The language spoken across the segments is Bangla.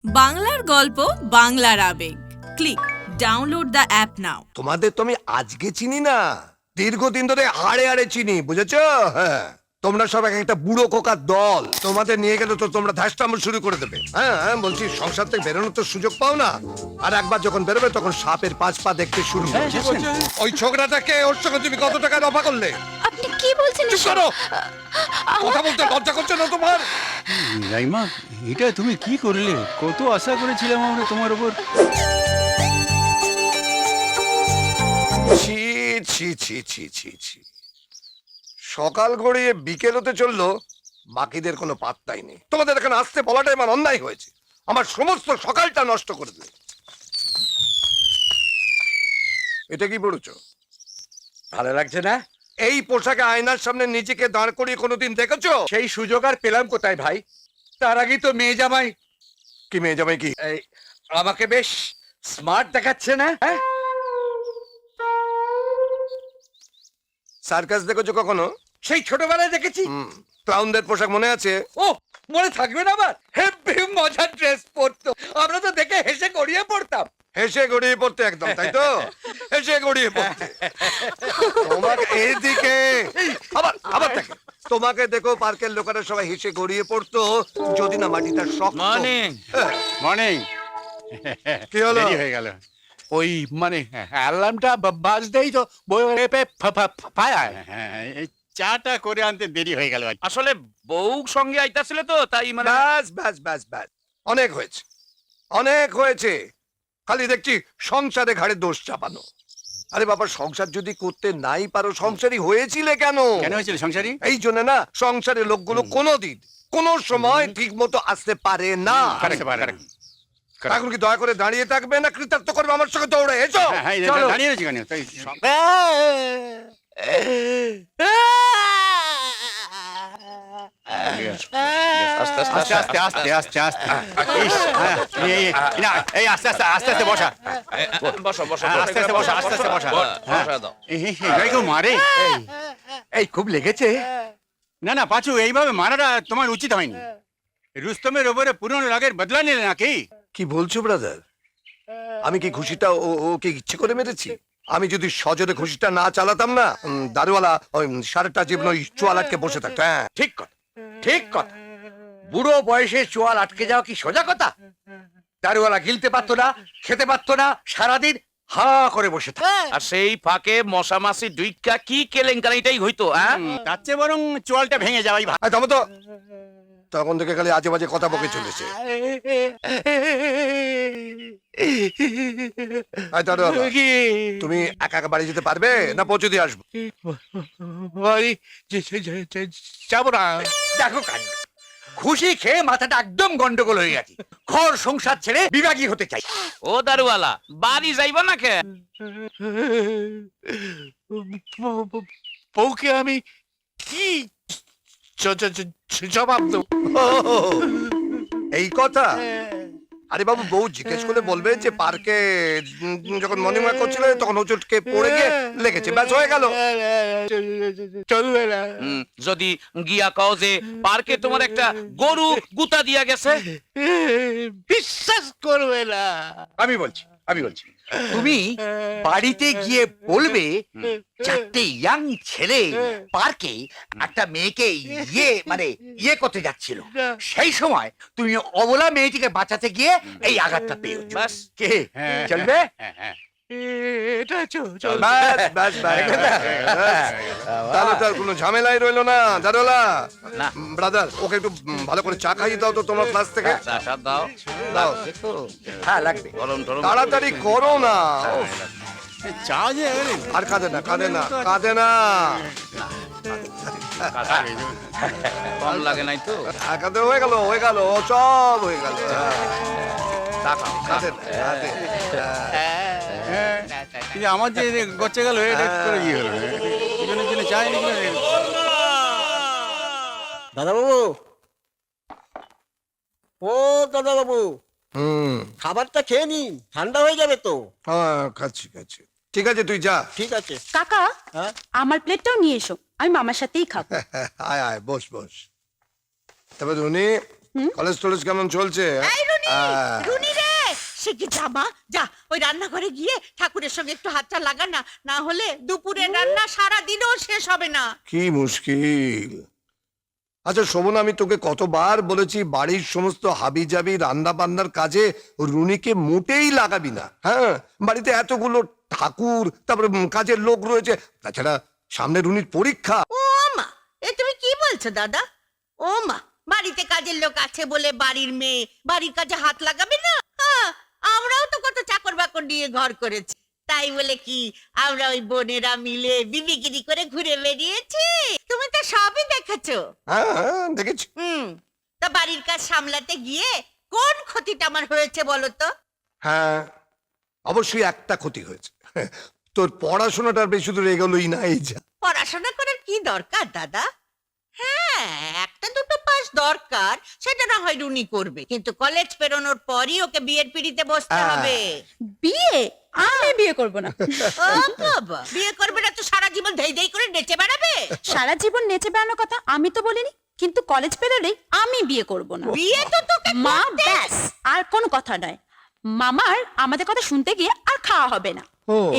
বাংলার গল্প বাংলার আবেগ। ক্লিক ডাউনলোড দ্য অ্যাপ নাও। তোমাদের তো আমি আজকে চিনি না, দীর্ঘদিন ধরে হাড়ে হাড়ে চিনি, বুঝেছো? হ্যাঁ, তোমরা সব এক একটা বুড়ো খোকার দল। তোমাদের নিয়ে গেলে তো তোমরা ধ্যাসটাম শুরু করে দেবে। হ্যাঁ হ্যাঁ, বলছি সংসার থেকে বেরোনোর তো সুযোগ পাও না, আর একবার যখন বেরোবে তখন সাপের 5 পা দেখতে শুরু করবে। ওই ছোকরাটাকে ওর সঙ্গে তুমি কত টাকা দফা করলে? আপনি কি বলছেন চুপ করো, কথা বলতে লজ্জা করছে না তোমার? রাইমা, এটা তুমি কি করলে? কত আশা করেছিলাম আমরা তোমার উপর। ছি ছি ছি ছি ছি ছি, সকাল গড়িয়ে বিকেল হতে চললো, বাকিদের কোনো পাত্তাই নেই। তোমাদের এখানে আসতে বলাটাই আমার অন্যায় হয়েছে, আমার সমস্ত সকালটা নষ্ট করে দিলে। এটা কি পড়েছো? ভালো লাগছে না? এই পোশাকে আয়নার সামনে নিজেকে দাঁড় করিয়ে কোনোদিন দেখেছো? সেই সুযোগ আর পেলাম কোথায় ভাই? তার আগেই তো মেয়ে জামাই কি মেয়ে জামাই কি? এই, আমাকে বেশ স্মার্ট দেখাচ্ছে না? হ্যাঁ, সার্কাস দেখেছো কখনো? সেই ছোটবেলায় দেখেছি। ক্লাউনদের পোশাক মনে আছে? ও, মনে থাকবে না আমার? হেব্বি মজার ড্রেস পরতো, আমরা তো দেখে হেসে গড়িয়ে পড়তাম। হেসে গড়িয়ে পড়তে একদম, তাই তো? হেসে গড়িয়ে পড়তে। তোমাকে এইদিকে আবার আবার দেখে, তোমাকে দেখো পার্কের লোকেরা সবাই হেসে গড়িয়ে পড়তো, যদি না মাটিটা শক্ত। Morning morning. কি হলো? দেরি হয়ে গেল। ওই মানে অ্যালার্মটা বাজতেই তো এই চাটা করে আনতে দেরি হয়ে গেল। আসলে বউ সঙ্গে আইতাছিল তো তাই মানে ব্যাস ব্যাস ব্যাস ব্যাস, অনেক হয়েছে, অনেক হয়েছে। খালি দেখছি সংসারে ঘাড়ে দোষ চাপানো। আরে বাবা, সংসার যদি করতে নাই পারো, সংসারই হয়েছিলে কেন? কেন হয়েছিল সংসারী? এই জন্য না, সংসারের লোকগুলো কোনোদিন কোনো সময় ঠিক মতো আসতে পারে না। Correct, correct. এখন কি দয়া করে দাঁড়িয়ে থাকবে না কৃতার্থ করবে আমার সঙ্গে দৌড়ে এসো? হ্যাঁ, চলো। দাঁড়িয়ে রয়েছি কেন? তাই আস্তে আস্তে আস্তে আস্তে আস্তে আস্তে আস্তে ইস, হ্যাঁ, না, এই আস্তে আস্তে আস্তে আস্তে বসা। বসো বসো হ্যাঁ, আস্তে আস্তে বসা, আস্তে আস্তে বসা। বসা দাও। এই কেউ মারে? এই খুব লেগেছে। না না পাঁচু, এইভাবে মারাটা তোমার উচিত হয়নি। রুস্তমের ওপরে পুরনো রাগের বদলা নিলে নাকি? কি বলছো ব্রাদার? আমি কি ঘুষিটা ওকে ইচ্ছে করে মেরেছি? আমি যদি সজোরে ঘুষিটা না চালাতাম না, দারুয়ালা ওই সারাটা জীবন ওই চোয়াল আটকে বসে থাকতো। হ্যাঁ, ঠিক কথা, ঠিক কথা। বুড়ো বয়সে চোয়াল আটকে যাওয়া কি সোজা কথা? দারুয়ালা গিলতে পারতো না, খেতে পারতো না, সারাদিন হা করে বসে থাকতো। আর সেই ফাঁকে মশা মাছি দুইটা কি কেলেঙ্কারিটাই হইতো। হ্যাঁ, তার চেয়ে বরং চোয়ালটা ভেঙে যাওয়াই ভালো। থামো তো, তখন থেকে খালি আজে বাজে কথা বকে চলেছে। আয় দারুয়ালা, তুমি একা একা বাড়ি যেতে পারবে না পৌঁছে দিয়ে আসবো? যাবো না। দেখো কাণ্ড, খুশি খেয়ে মাথাটা একদম গন্ডগোল হয়ে গেছে। ঘর সংসার ছেড়ে বিভাগী হতে চাই। ও দারুয়ালা, বাড়ি যাইবা না কে? বউকে আমি কি জবাব দেব? ও, এই কথা? আরে বাবু, বউ জিজ্ঞেস করে বলবে যে পার্কে যখন মর্নিং ওয়াক করছিল তখন হোঁচটকে পড়ে গিয়ে লেগেছে, ব্যাস হয়ে গেল। চলবে না। যদি গিয়া কও যে পার্কে তোমার একটা গরু গুতা দিয়া গেছে। বিশ্বাস করবে না। আমি বলছি তুমি বাড়িতে গিয়ে বলবে, চারটে ইয়াং ছেলে পার্কে একটা মেয়েকে ইয়ে করতে যাচ্ছিল, সেই সময় তুমি অবলা মেয়েটিকে বাঁচাতে গিয়ে এই আঘাতটা পেয়েছো। ব্যাস। কে হ্যাঁ, চলবে? হ্যাঁ, হ্যাঁ। এটা ব্যাস ব্যাস ব্যাস, তাহলে তো আর কোনো ঝামেলাই রইলো না। দারোলা, না। ব্রাদার, ওকে একটু ভালো করে চা খাইয়ে দাও তো তোমার ক্লাস থেকে। চা দাও দাও, হ্যাঁ লাগবে। গরম টরম তাড়াতাড়ি করো না। চা যে আর কাঁদে না, কাঁদে না, কাঁদে না, কম লাগে নাই তো। কাঁদে। হয়ে গেল, হয়ে গেল, সব হয়ে গেল। চা খাও, চা কাঁদে না, কাঁদে। কিন্তু আমার যে গচ্ছে গেল, এটা করে কি হলো? দুজনের জন্য চাই নাকি? দাদা বাবু, ও দাদা বাবু, খাবারটা খেয়ে নিন, ঠান্ডা হয়ে যাবে তো। হ্যাঁ, খাচ্ছি খাচ্ছি। ঠিক আছে, তুই যা। ঠিক আছে। কাকা, হ্যাঁ? আমার প্লেটটাও নিয়ে এসো, আমি মামার সাথেই খাবো। আয় আয়, বস বস। তবে উনি কলেজ টলেজ কেমন চলছে? রুনি রে, সে কি জামা, যা ওই রান্নাঘরে গিয়ে ঠাকুরের সঙ্গে একটু হাতটা লাগা না, না হলে দুপুরের রান্না সারা দিনও শেষ হবে না। কি মুশকিল। আচ্ছা শোভন, আমি তোকে কতবার বলেছি বাড়ির সমস্ত হাবি জাবি রান্না বান্নার কাজে রুনিকে মোটেই লাগাবি না। হ্যাঁ, বাড়িতে এতগুলো ঠাকুর, তারপরে কাজের লোক রয়েছে, তাছাড়া সামনে রুনির পরীক্ষা। ও মা, এ তুমি কি বলছো দাদা? ও মা, বাড়িতে কাজের লোক আছে বলে বাড়ির মেয়ে বাড়ির কাজে হাত লাগাবে না? হ্যাঁ, আমরাও তো কত চাকর বাকর নিয়ে ঘর করেছি, তাই বলে কি আমরা ওই বোনেরা মিলে বিবিগিরি করে ঘুরে বেরিয়েছি? তুমি তো সবই দেখেছো। হ্যাঁ দেখেছি। তা বাড়ির কাজ সামলাতে গিয়ে কোন ক্ষতিটা আমার হয়েছে বলো তো? হ্যাঁ অবশ্যই একটা ক্ষতি হয়েছে, তোর পড়াশোনাটার বেশি দূর এগোলোই না। এই যা পড়াশোনা করার কি দরকার দাদা? হ্যাঁ, একটা দুটো পাস দরকার, সেটা না হয় রুনি করবে, কিন্তু কলেজ পেরোনোর পরই ওকে বিয়ের পিড়িতে বসতে হবে। বিয়ে? আমি বিয়ে করব না। ও বাবা, বিয়ে করবে না তো সারা জীবন ধেই ধেই করে নেচে বেড়াবে? সারা জীবন নেচে বেড়ানোর কথা আমি তো বলিনি, কিন্তু কলেজ পেরোলেই আমি বিয়ে করব না। বিয়ে তো তোকে মা করতে- ব্যাস, আর কোনো কথা নয়। মামার আমাদের কথা শুনতে গিয়ে আর খাওয়া হবে না।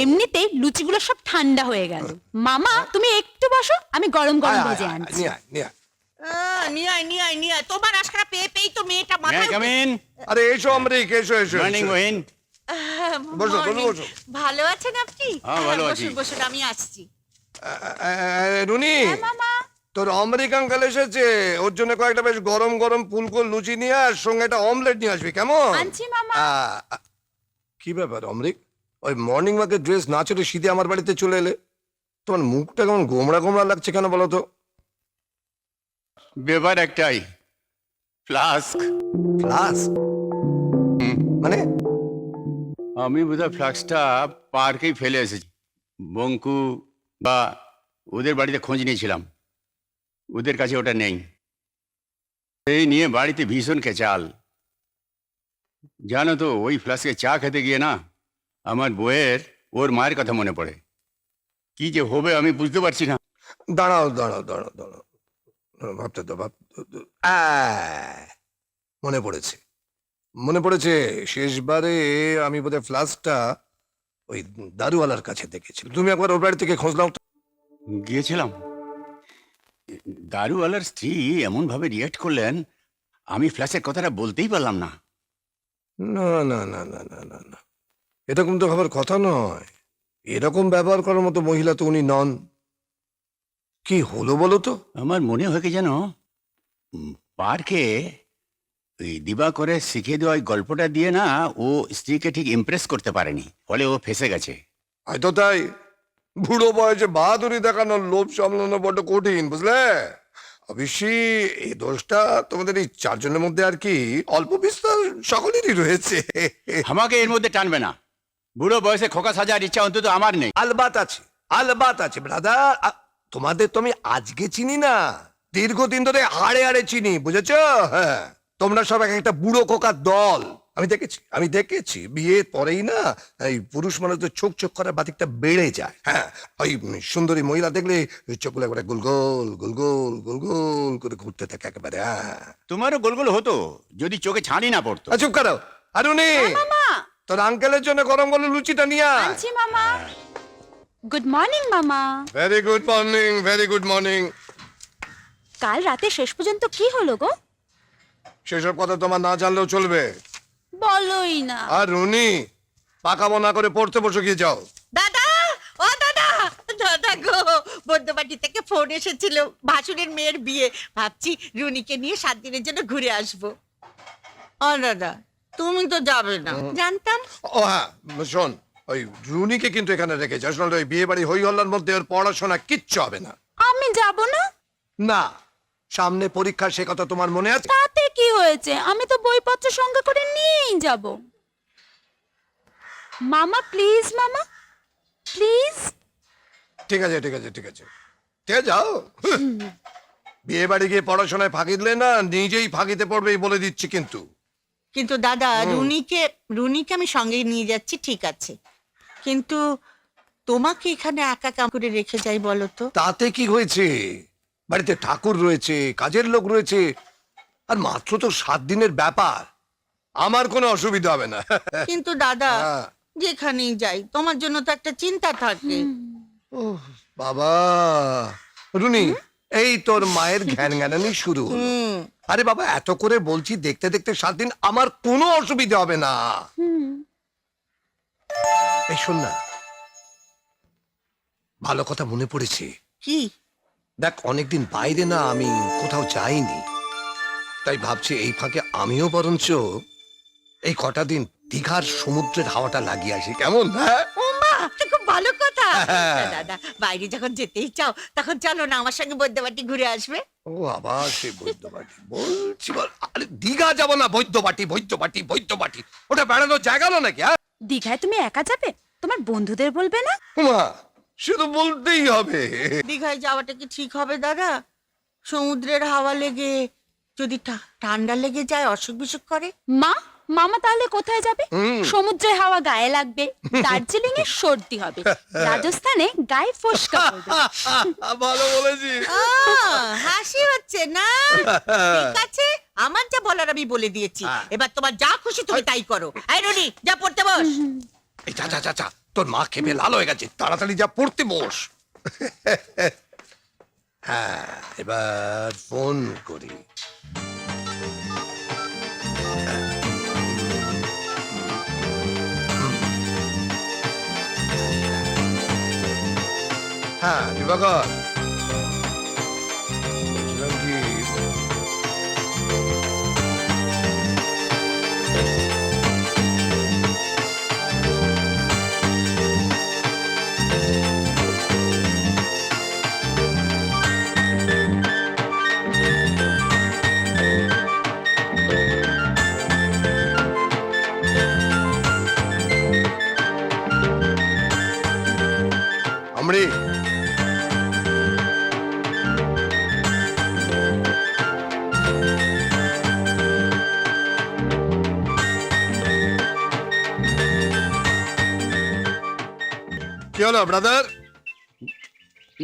এমনিতেই লুচিগুলো সব ঠান্ডা হয়ে গেল। মামা তুমি একটু বসো, আমি গরম গরম ভেজে আনছি। নিয়ে আয়, নিয়ে আয়। নিয়ে আয়, নিয়ে আয়, নিয়ে আয়। তোমার আশকারা পেয়ে পেয়েই তো মেয়েটা মে মাথায় কাম ইন? আরে এসো অমরিক, এসো এসো মর্নিং এসো। বহিন। বসো, Morning. বসো। ভালো আছেন আপনি? হ্যাঁ, ভালো আছি। বসুন বসুন, আমি আসছি। রুনি, মামা তোর অমরিক আঙ্কেল এসেছে, ওর জন্য কয়েকটা বেশ গরম গরম ফুলকো লুচি নিয়ে আর সঙ্গে একটা অমলেট নিয়ে আসবি, কেমন? আনছি মামা। কি ব্যাপার অমরিক, ওই মর্নিং ওয়াকের ড্রেস না চলে শীতে আমার বাড়িতে চলে এলে? তোমার মুখটা কেমন গোমড়া গোমড়া লাগছে কেন বলো তো? ব্যাপার একটাই, ফ্লাস্ক। ক্লাস মানে? আমি বোধহয় ফ্লাস্কটা পার্কেই ফেলে এসেছি। বঙ্কু বা ওদের বাড়িতে খোঁজ নিয়েছিলাম, ওদের কাছে ওটা নেই। এই নিয়ে বাড়িতে ভীষণ কেচাল। জানো তো, ওই ফ্লাস্কে চা খেতে গিয়ে না আমার বউয়ের ওর মায়ের কথা মনে পড়ে। কি যে হবে আমি বুঝতে পারছি না। দাঁড়াও দাঁড়াও দাঁড়াও দাঁড়াও, ভাবতে তো মনে পড়েছে, মনে পড়েছে। শেষবারে আমি বোধহয় ফ্লাস্কটা ওই দারুওয়ালার কাছে দেখেছি। তুমি একবার ওর বাড়ি থেকে খোঁজ নাও তো। গিয়েছিলাম, দারুওয়ালার স্ত্রী এমন ভাবে রিয়াক্ট করলেন, আমি ফ্ল্যাশের কথাটা বলতেই পারলাম না। না না না না না না না, এরকম তো হবার কথা নয়। এরকম ব্যবহার করার মতো মহিলা তো উনি নন। কি হলো বলো তো? আমার মনে হয় কি যেন পার্কে ওই দিবা করে শিখিয়ে দেওয়া ওই গল্পটা দিয়ে না ও স্ত্রীকে ঠিক ইমপ্রেস করতে পারেনি, ফলে ও ফেসে গেছে। হয়তো তাই। বুড়ো বয়সে বাহাদুরি দেখানোর লোভ সামলানো বড্ড কঠিন, বুঝলে? অবশ্যই এই দোষটা তোমাদের এই চারজনের মধ্যে আর কি অল্প বিস্তর সকলেরই রয়েছে। আমাকে এর মধ্যে টানবে না। বুড়ো বয়সে খোকা সাজার ইচ্ছা অন্তত আমার নেই। আলবাত আছে, আলবাত আছে ব্রাদার। তোমাদের তো আমি আজকে চিনি না, দীর্ঘদিন ধরে হাড়ে হাড়ে চিনি, বুঝেছো? হ্যাঁ, তোমরা সব এক একটা বুড়ো খোকার দল। আমি দেখেছি বিয়ের পরেই না এই পুরুষ মানুষদের চোখ চোখ করার বাতিকটা বেড়ে যায়। হ্যাঁ, ওই সুন্দরী মহিলা দেখলে চোখগুলো একবারে গোলগোল গোলগোল গোলগোল করে ঘুরতে থাকে একেবারে। হ্যাঁ, তোমারও গোলগোল হতো যদি চোখে ছানি না পড়তো। চুপ করো। আর উনি মামা তোর আঙ্কেলের জন্য গরম গরম লুচিটা নিয়ে আয়। আনছি মামা। গুড মর্নিং মামা। Very good morning, very good morning. কাল রাতে শেষ পর্যন্ত কি হলো গো? সেসব কথা তোমার না জানলেও চলবে। বলোই না। আর রুনি, পাকাবো না করে পড়তে বসে গিয়ে যাও। দাদা, ও দাদা, দাদা গো, বর্ধমাটি থেকে ফোন এসেছিল, ভাসুরের মেয়ের বিয়ে। ভাবছি রুনিকে নিয়ে 7 দিনের জন্য ঘুরে আসবো। ও দাদা, তুমি তো যাবে না, জানতাম। ও হ্যাঁ, শোন, ওই রুনিকে কিন্তু এখানে রেখে যাস, নাহলে ওই বিয়ে বাড়ি হই হল্লার মধ্যে ওর পড়াশোনা কিচ্ছু হবে না। আমি যাব না। না, সামনে পরীক্ষা, সে কথা তোমার মনে আছে? তাতে কি হয়েছে, আমি তো বইপত্র সঙ্গে করে নিয়েই যাব। মামা প্লিজ, মামা প্লিজ। ঠিক আছে ঠিক আছে ঠিক আছে, ঠিক আছে, যাও। বিয়ে বাড়ি গিয়ে পড়াশোনায় ফাঁকি দিলে না নিজেই ফাঁকিতে পড়বে, বলে দিচ্ছি কিন্তু। কিন্তু দাদা, রুনিকে আমি সঙ্গে নিয়ে যাচ্ছি, ঠিক আছে, কিন্তু তোমাকে এখানে একা কাম করে রেখে যাই বলো তো? তাতে কি হয়েছে? বাড়িতে ঠাকুর রয়েছে, কাজের লোক রয়েছে, আর মাত্র তো 7 দিনের ব্যাপার, আমার কোনো অসুবিধা হবে না। কিন্তু দাদা হ্যাঁ। যেখানেই যাই তোমার জন্য তো একটা চিন্তা থাকে। বাবা রুনি, এই তোর মায়ের ঘ্যান ঘ্যানানি শুরু হলো। আরে বাবা, এত করে বলছি, দেখতে দেখতে 7 দিন, আমার কোনো অসুবিধা হবে না। এই শোন না, ভালো কথা মনে পড়েছে। কি? দেখ, অনেকদিন বাইরে না আমি কোথাও যাইনি, তাই ভাবছি এই ফাঁকে আমিও বরঞ্চ এই কটা দিন দীঘার সমুদ্রের হাওয়াটা লাগিয়ে আসি, কেমন? হ্যাঁ ও মা, এটা খুব ভালো কথা। হ্যাঁ। দাদা বাইরে যখন যেতেই চাও তখন চলো না আমার সঙ্গে বৈদ্যবাটি ঘুরে আসবে। ও আবার সেই বৈদ্যবাটি বলছি, আরে দীঘা যাবো না, বৈদ্যবাটি বৈদ্যবাটি বৈদ্যবাটি, ওটা বেড়ানোর জায়গা না নাকি? হ্যাঁ দীঘায় তুমি একা যাবে? তোমার বন্ধুদের বলবে না? মা, শুধু বলতেই হবে। দীঘায় যাওয়াটা কি ঠিক হবে দাদা? সমুদ্রের হাওয়া লেগে যদি ঠান্ডা লেগে যায়, অসুখ বিসুখ করে। মামা তাহলে কোথায় যাবে? সমুদ্রের হাওয়া গায়ে লাগবে, দার্জিলিং এ সর্দি হবে, রাজস্থানে গায়ে ফোস্কা পড়বে। ভালো বলেছি। হাসি হচ্ছে না? ঠিক আছে, আমার যা বলার আমি বলে দিয়েছি, এবার তোমার যা খুশি তুমি তাই করো। এই রনি, যা পড়তে বস। এই যা যা যা যা, তোর মা খেপে লাল হয়ে গেছে, তাড়াতাড়ি যা পড়তে বস। হ্যাঁ, এবার ফোন করি। হ্যাঁ দিবাকর, বলছিলাম কি, আমরি কি হলো ব্রাদার?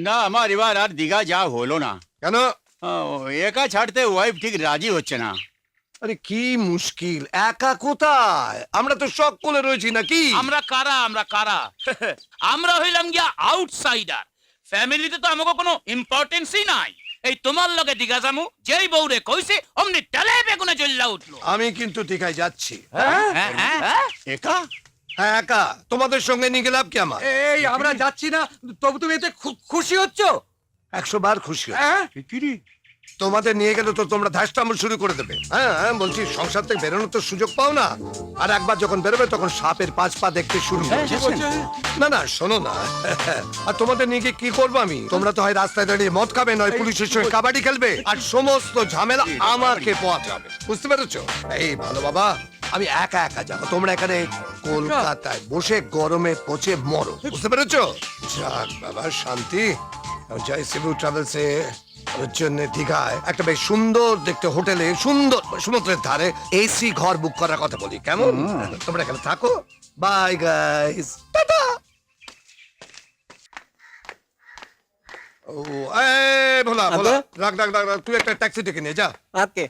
না, আমার এবার আর দীঘা যা হলো না। কেন? একা ছাড়তে ওয়াইফ ঠিক রাজি হচ্ছে না। আরে কি মুশকিল, একা কোথায়? আমরা তো সকলে রয়েছি নাকি? আমরা কারা আমরা হইলাম গিয়া আউটসাইডার। ফ্যামিলিতে তো আমাকে কোনো ইম্পর্টেন্সই নাই। এই তোমার লগে দিঘা যামু, যেই বউরে কইছে অমনি টেলে বেগুনে জ্বললা উঠলো। আমি কিন্তু দীঘায় যাচ্ছি। একা? হ্যাঁ একা, তোমাদের সঙ্গে নিয়ে গেলাম কি আমার? এই আমরা যাচ্ছি না, তবু তুমি এতে খুশি হচ্ছ? 100 বার খুশি হই। হ্যাঁ? তোমাদের নিয়ে গেলে তো তোমরা ধাস্তাম শুরু করে দেবে। হ্যাঁ হ্যাঁ, বলছি সংসার থেকে বেরোনোর তো সুযোগ পাও না, আর একবার যখন বেরোবে তখন সাপের 5 পা দেখতে শুরু করবে। না না, শোনো না, আর তোমাদের নিয়ে গিয়ে কি করবো আমি? তোমরা তো হয় রাস্তায় দাঁড়িয়ে মদ খাবে, নয় পুলিশের সঙ্গে কাবাডি খেলবে, আর সমস্ত ঝামেলা আমাকে পোয়াতে হবে, বুঝতে পেরেছো? এই ভালো বাবা, আমি একা একা যাবো, তোমরা এখানে কলকাতায় বসে গরমে পচে মরো, বুঝতে পেরেছো? যাক বাবা, শান্তি। জয় শিবু ট্রাভেলসে ওর জন্য দীঘায় একটা বেশ সুন্দর দেখতে হোটেলে, সুন্দর সমুদ্রের ধারে এসি ঘর বুক করার কথা বলি, কেমন? তোমরা এখানে থাকো। Bye guys, tata. ও এই ভোলা ভোলা, রাখ রাখ রাখ, তুই একটা ট্যাক্সি ডেকে নিয়ে যা। আপকে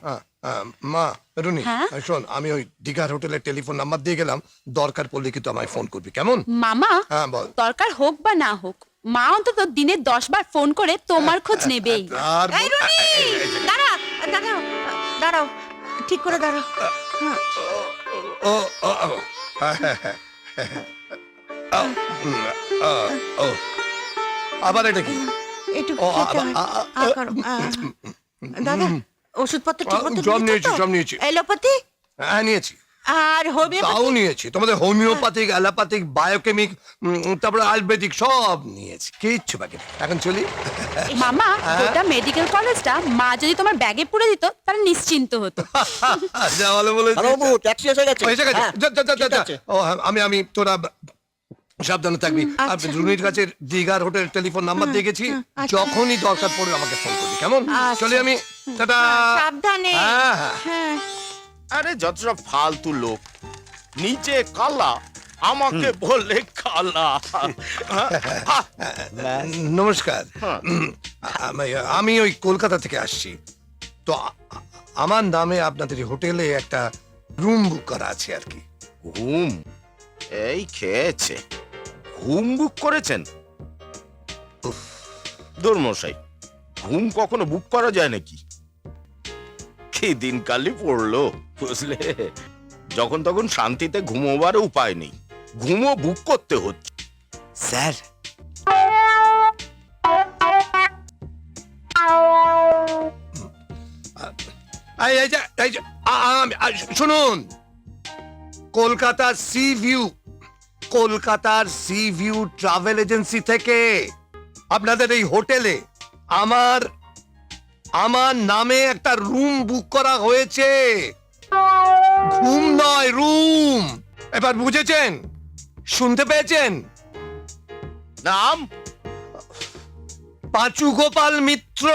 মা রুনি, হ্যাঁ? শোন, আমি ওই দীঘার হোটেলের টেলিফোন নাম্বার দিয়ে গেলাম, দরকার পড়লে কিন্তু আমায় ফোন করবি, কেমন? মামা, হ্যাঁ বল। দরকার হোক বা না হোক, মা অন্তত দিনে 10 বার ফোন করে তোমার খোঁজ নেবেই। আর এই রনি, দাঁড়া, দাঁড়াও, দাঁড়াও, ঠিক করে দাঁড়াও। ও ও ও ও, আবার এটা কি? একটু ও, খেতে হয়। করো। দাদা, ওষুধপত্র ঠিক মতো সব নিয়েছি, নিয়েছো তো? সব নিয়েছি। এলোপ্যাথি হ্যাঁ নিয়েছি, আর হোমিওপ্যাথি? তাও নিয়েছি। তোমাদের হোমিওপ্যাথিক, অ্যালোপ্যাথিক, বায়োকেমিক, তারপরে আয়ুর্বেদিক সব নিয়েছি, কিচ্ছু বাকি নেই। এখন চলি। মামা, গোটা মেডিকেল কলেজটা মা যদি তোমার ব্যাগে পুরে দিত তাহলে নিশ্চিন্ত হতো। যা ভালো বলেছিস। হ্যালো বাবু, ট্যাক্সি এসে গেছে। এসে গেছে? হ্যাঁ, যা, যা, যা, ঠিক যা। আছে। ও, আমি তোরা সাবধানে থাকবি। আর রুনির কাছে দীঘার হোটেল টেলিফোন নাম্বার দিয়ে গেছি, যখনই দরকার পড়বে আমাকে ফোন করবি, কেমন? চলি আমি, টাটা। সাবধানে। হ্যাঁ হ্যাঁ। হ্যাঁ। আরে যত সব ফালতু লোক, নিচে কালা আমাকে বললে কালা। নমস্কার, আমি ওই কলকাতা থেকে আসছি, তো আমার নামে আপনাদের হোটেলে একটা রুম বুক করা আছে আর কি। ঘুম এই খেয়েছে, ঘুম বুক করেছেন? দূরমশাই, ঘুম কখনো বুক করা যায় নাকি? কি দিনকালই পড়লো বুঝলে, যখন তখন শান্তিতে ঘুমোবার উপায় নেই, ঘুমও বুক করতে হচ্ছে। স্যার, শুনুন, কলকাতার সি ভিউ ট্রাভেল এজেন্সি থেকে আপনাদের এই হোটেলে আমার নামে একটা রুম বুক করা হয়েছে। ঘুম নয়, রুম। এবার বুঝেছেন? শুনতে পেয়েছেন? নাম? পাঁচু গোপাল মিত্র।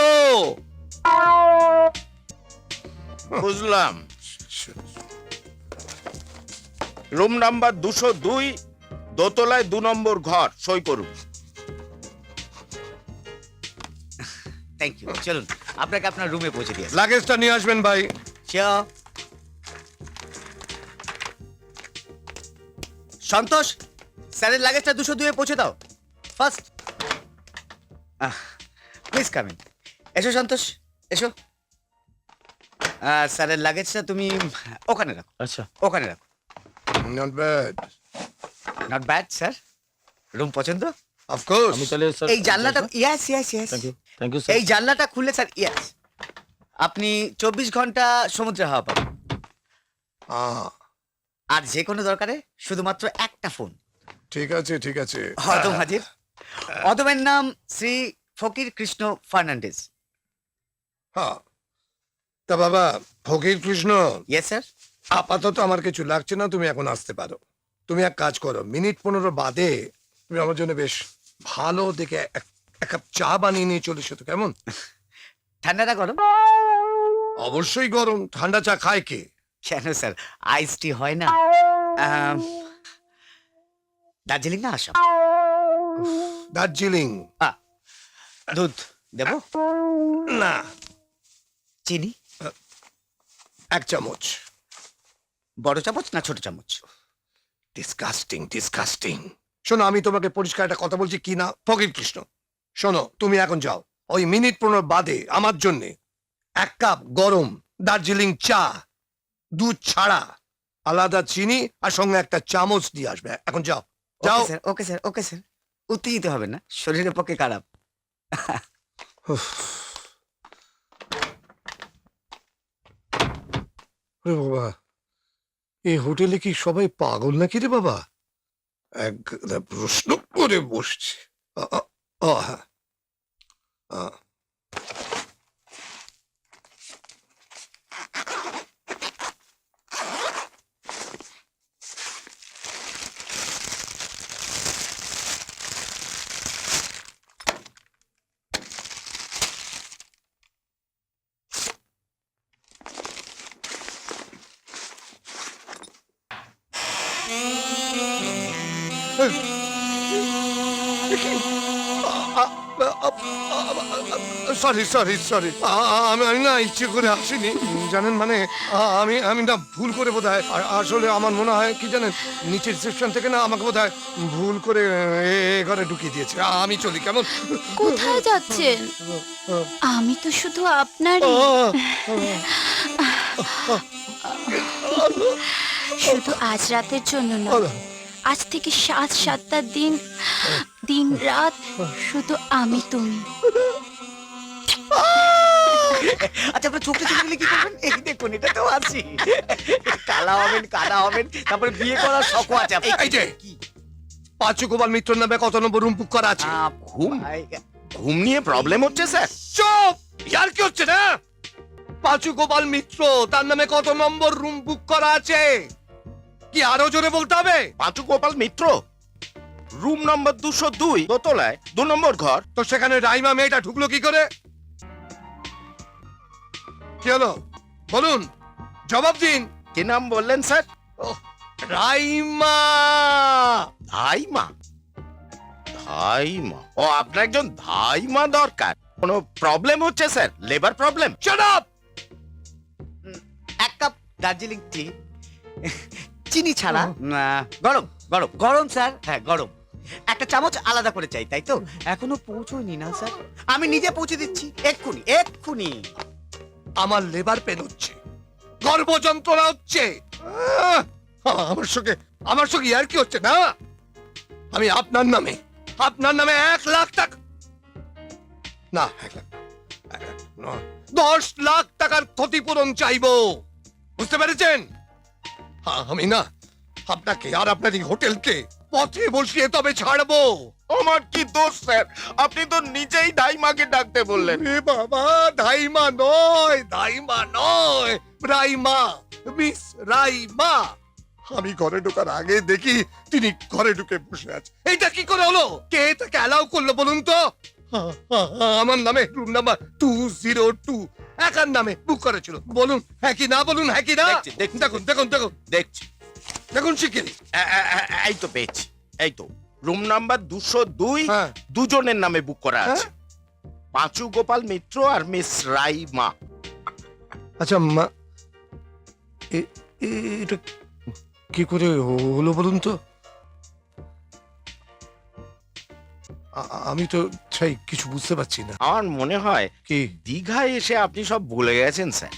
বুঝলাম। রুম নাম্বার 202, দোতলায় 2 নম্বর ঘর। সই করুন। Thank you. চলুন, আপনাকে আপনার রুমে পৌঁছে দিয়ে আসি। লাগেজটা নিয়ে আসবেন ভাই। সন্তোষ, স্যারের লাগেজটা 202 এ পৌঁছে দাও ফার্স্ট। Please come in. এসো সন্তোষ, এসো। স্যারের লাগেজটা তুমি ওখানে রাখো। আচ্ছা, ওখানে রাখো। Not bad. Not bad sir. Room পছন্দ? Of course. এই জানলাটা, yes yes yes, thank you এই জানলাটা খুললে স্যার, ইয়েস, আপনি 24 ঘন্টা সমুদ্রে হাওয়া পাবেন। আর যে কোনো দরকারে শুধুমাত্র একটা ফোন। ঠিক আছে, ঠিক আছে। অদম হাজির। অদমের নাম শ্রী ফকির কৃষ্ণ ফার্নান্ডেজ। হ্যাঁ, তা বাবা ফকির কৃষ্ণ, ইয়েস স্যার। আপাতত আমার কিছু লাগছে না, তুমি এখন আসতে পারো। তুমি এক কাজ করো, মিনিট 15 বাদে তুমি আমার জন্য বেশ ভালো দেখে এক কাপ চা বানিয়ে নিয়ে চলে এসো তো, কেমন? ঠান্ডাটা গরম? অবশ্যই গরম, ঠান্ডা চা খায় কে? কেন স্যার, আইস টি হয় না? দার্জিলিং না আসাম? দার্জিলিং। দুধ দেব? না, চিনি? 1 চামচ। বড় চামচ না ছোট চামচ? Disgusting, disgusting. শোনো, আমি তোমাকে পরিষ্কার একটা কথা বলছি কি না, ফকির কৃষ্ণ, শোনো, তুমি এখন যাও, ওই মিনিট 15 বাদে আমার জন্যে 1 কাপ গরম দার্জিলিং চা, দুধ ছাড়া, আলাদা চিনি আর সঙ্গে 1 চামচ দিয়ে আসবে। এখন যাও, যাও। Okay sir, okay sir, okay sir. উত্তেজিত হবে না, শরীরের পক্ষে খারাপ। ওরে বাবা, এই হোটেলে কি সবাই পাগল নাকি রে বাবা? এক প্রশ্ন করে বসছে। হ্যাঁ, সরি সরি সরি, আমি না ইচ্ছে করে আসিনি, জানেন, মানে আমি না ভুল করে বোধহয়, আসলে আমার মনে হয় কি জানেন, নিচের রিসেপশন থেকে না আমাকে বোধহয় ভুল করে এ ঘরে ঢুকিয়ে দিয়েছে। আমি চলি, কেমন? কোথায় যাচ্ছেন? আমি তো শুধু আপনারই, শুধু আজ রাতের জন্য নয়, আজ থেকে 7-7টা দিন, দিন রাত শুধু আমি তুমি। আচ্ছা, আপনার চোখে চলে গেলে কি করবেন? এই দেখুন, এটা তো আছি। কালা হবেন, কানা হবেন, তারপরে বিয়ে করার শখও আছে। এই যে পাঁচু গোপাল মিত্র নামে কত নম্বর রুম বুক করা আছে? ঘুম ঘুম নিয়ে প্রবলেম হচ্ছে স্যার? চুপ! ইয়ার কি হচ্ছে না? পাঁচু গোপাল মিত্র, তার নামে কত নম্বর রুম বুক করা আছে? কি আরো জোরে বলতে হবে? পাঁচু গোপাল মিত্র, রুম নম্বর 202, দোতলায় 2 নম্বর ঘর। তো সেখানে রাইমা মেয়েটা ঢুকলো কি করে? কি হলো বলুন, জবাব দিন। কি নাম বললেন স্যার? রাইমা। ধাইমা? ধাইমা? ও, আপনার একজন ধাইমা দরকার। কোনো প্রবলেম হচ্ছে sir? Labour problem? Shut up! এক কাপ দার্জিলিং টি, চিনি ছাড়া। গরম গরম গরম স্যার, হ্যাঁ গরম। একটা চামচ আলাদা করে চাই, তাই তো? এখনো পৌঁছয়নি না স্যার? আমি নিজে পৌঁছে দিচ্ছি, এক্ষুনি এক্ষুনি। আমার লেবার পেন হচ্ছে, গর্ভ যন্ত্রণা হচ্ছে। আমার সঙ্গে আর কি হচ্ছে না? আমি আপনার নামে 1 লাখ টাকা, না 1 লাখ না, 10 লাখ টাকার ক্ষতিপূরণ চাইবো, বুঝতে পেরেছেন? আমি না আপনাকে আর আপনার এই হোটেলকে পথে বসিয়ে তবে ছাড়বো। আমার কি দোষ স্যার? আপনি তো নিজেই দাইমাকে ডাকতে বললেন। এ বাবা, দাইমা নয়, রাইমা, মিস রাইমা। আমি ঘরে ঢোকার আগে দেখি তিনি ঘরে ঢুকে বসে আছে। এইটা কি করে হলো? কে তাকে অ্যালাউ করলো বলুন তো? আমার নামে রুম নাম্বার 202 একার নামে বুক করেছিল। বলুন হ্যাঁ কি না, বলুন হ্যাঁ কি না। দেখছি। দেখুন দেখুন শিগগিরি। এই তো পেয়েছি, এই তো রুম নাম্বার 202, হ্যাঁ। দুজনের নামে বুক করা আছে, পাঁচু গোপাল মিত্র আর মিস রাইমা। আচ্ছা মা, এটা কি করে হলো বলুন তো? আমি তো চাই কিছু বুঝতে পারছি না। আমার মনে হয় কি? দীঘায় এসে আপনি সব ভুলে গেছেন স্যার।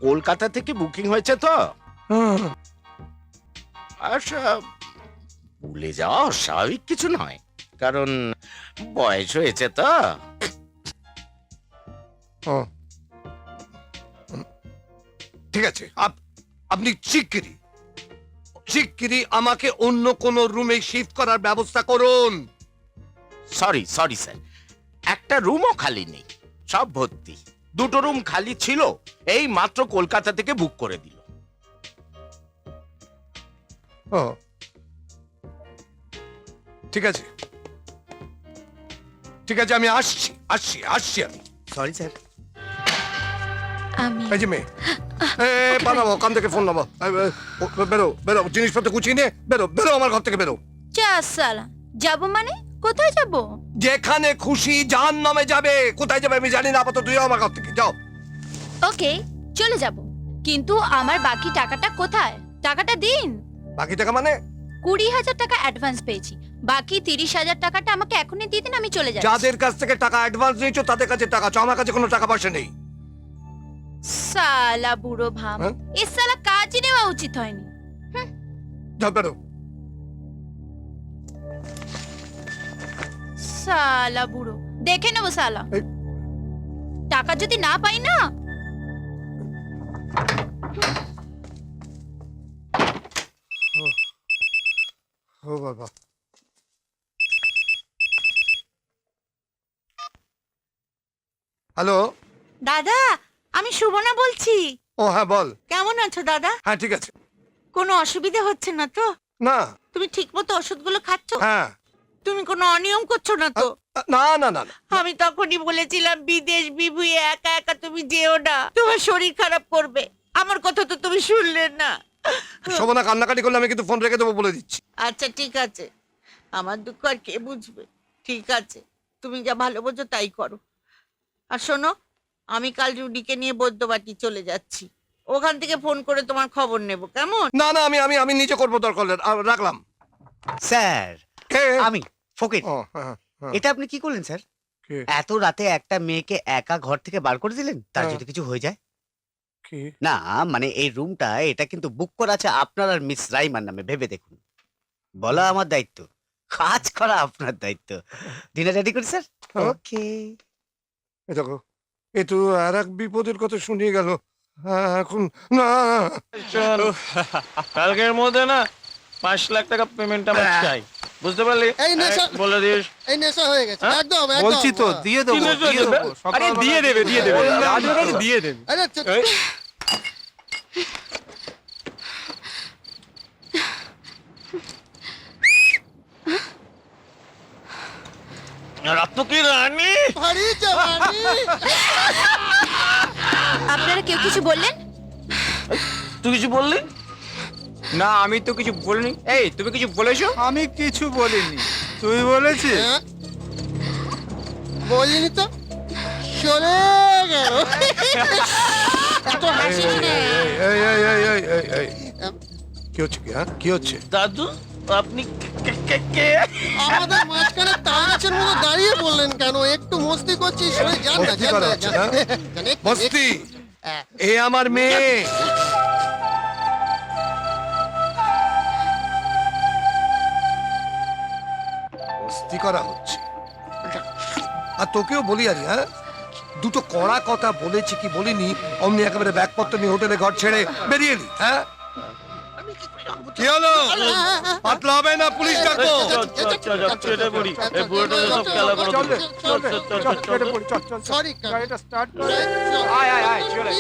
কলকাতা থেকে বুকিং হয়েছে তো, আচ্ছা ভুলে যাওয়া স্বাভাবিক কিছু নয়, কারণ বয়স হয়েছে তো। ঠিক আছে, আপনি শিগগিরই আমাকে অন্য কোন রুমে শিফট করার ব্যবস্থা করুন। সরি স্যার, একটা রুমও খালি নেই, সব ভর্তি। 2টো রুম খালি ছিল, এই মাত্র কলকাতা থেকে বুক করে দিল। ও ঠিক আছে, আমি আসছি আমি। Sorry sir. আমি এই যে মেয়ে, পাঠাবো কান থেকে ফোন নেবো। বেরো জিনিসপত্র গুছিয়ে নিয়ে বেরো আমার ঘর থেকে বেরো। যা সালা, যাবো মানে কোথায় যাবো? যেখানে খুশি জাহান্নামে যাবে। কোথায় যাবে আমি জানি না, আপাতত তুই আমার ঘর থেকে যাও। ওকে, চলে যাব, কিন্তু আমার বাকি টাকাটা কোথায়? টাকাটা দিন। বাকি টাকা মানে? 20,000 টাকা অ্যাডভান্স পেয়েছি, বাকি 30,000 টাকাটা আমাকে এখনই দিয়ে দিন, আমি চলে যাচ্ছি। যাদের কাছ থেকে টাকা অ্যাডভান্স নিয়েছো তাদের কাছে টাকা চাও, আমার কাছে কোনো টাকা পয়সা নেই। সালা বুড়ো ভাম, হ্যাঁ? এই সালা কাজই নেওয়া উচিত হয়নি। যাও বেরো। সালা বুড়ো, দেখে নেবো সালা। এই। টাকা যদি না পাই না, ও বাবা, হ্যালো। দাদা, আমি সুবর্ণা বলছি। ও হ্যাঁ বল। কেমন আছো দাদা? হ্যাঁ ঠিক আছে। কোনো অসুবিধা হচ্ছে না তো? না। তুমি ঠিক মতো ওষুধগুলো খাচ্ছ? হ্যাঁ। তুমি কোনো অনিয়ম করছো না তো? না না না না। আমি তখনই বলেছিলাম বিদেশ বিভুয়ে একা একা তুমি যেও না, তোমার শরীর খারাপ করবে। আমার কথা তো তুমি শুনলে না। শোভনা কান্নাকাটি করলে আমি কিন্তু ফোন রেখে দেবো বলে দিচ্ছি। আচ্ছা ঠিক আছে, আমার দুঃখ আর কে বুঝবে। ঠিক আছে, তুমি যা ভালো বোঝো তাই করো। আর শোনো, আমি কাল রুডিকে নিয়ে বৈদ্যবাটি চলে যাচ্ছি, ওখান থেকে ফোন করে তোমার খবর নেব, কেমন? না না, আমি নিজে করবো, দরকার হলে। রাখলাম। স্যার কে? আমি ফকির। ও, হ্যাঁ, হ্যাঁ। এটা আপনি কি করলেন স্যার? কে? এত রাতে একটা মেয়েকে একা ঘর থেকে বার করে দিলেন, তার হ্যাঁ। যদি কিছু হয়ে যায়? কি? না মানে এই রুমটা, এটা কিন্তু বুক করা আছে আপনার আর মিস রাইমার নামে, ভেবে দেখুন। বলা আমার দায়িত্ব, কাজ করা আপনার দায়িত্ব। ডিনার রেডি করি স্যার? হ্যাঁ। ওকে। এ দেখো, এ তো আর এক বিপদের কথা শুনিয়ে গেল। হ্যাঁ, এখন না। কালকের মধ্যে না 5 লাখ টাকা পেমেন্ট আমরা চাই, বুঝতে পারলি? এই নেশা, বলে দিস। এই নেশা হয়ে গেছে একদম একদম। বলছি তো দিয়ে দেবো, আরে দিয়ে দেবে রাজুকে দিয়ে দেবে। আরে রত্ন কি রানী, ভারী জওয়ানি। আপনারা কেউ কিছু বললেন? তুই কিছু বললি না? আমি তো কিছু বলিনি। এই তুমি কিছু বলেছো? আমি কিছু বলিনি, তুই বলেছিস? হ্যাঁ? বলিনি তো, চলে গেল। এত হাসিস না। এই, কি হচ্ছে কি, হ্যাঁ কি হচ্ছে? দাদু আপনি আমাদের মাঝখানে তাল গাছের মতো দাঁড়িয়ে বললেন কেন? একটু মস্তি করছিস, সরে যান না, মস্তি যান করা না, হচ্ছে, যান। না? যান, একটু- মস্তি, হ্যাঁ। এ আমার মেয়ে। মস্তি করা হচ্ছে। আর তোকেও বলি আরে, হ্যাঁ দুটো কড়া কথা বলেছি কি বলিনি, অমনি একেবারে ব্যাগপত্র নিয়ে হোটেলে ঘর ছেড়ে বেরিয়ে এলি, হ্যাঁ? কি হলো? পাতলা হবে না, পুলিশ ডাকবো। Sorry, আয় আয় আয় চলে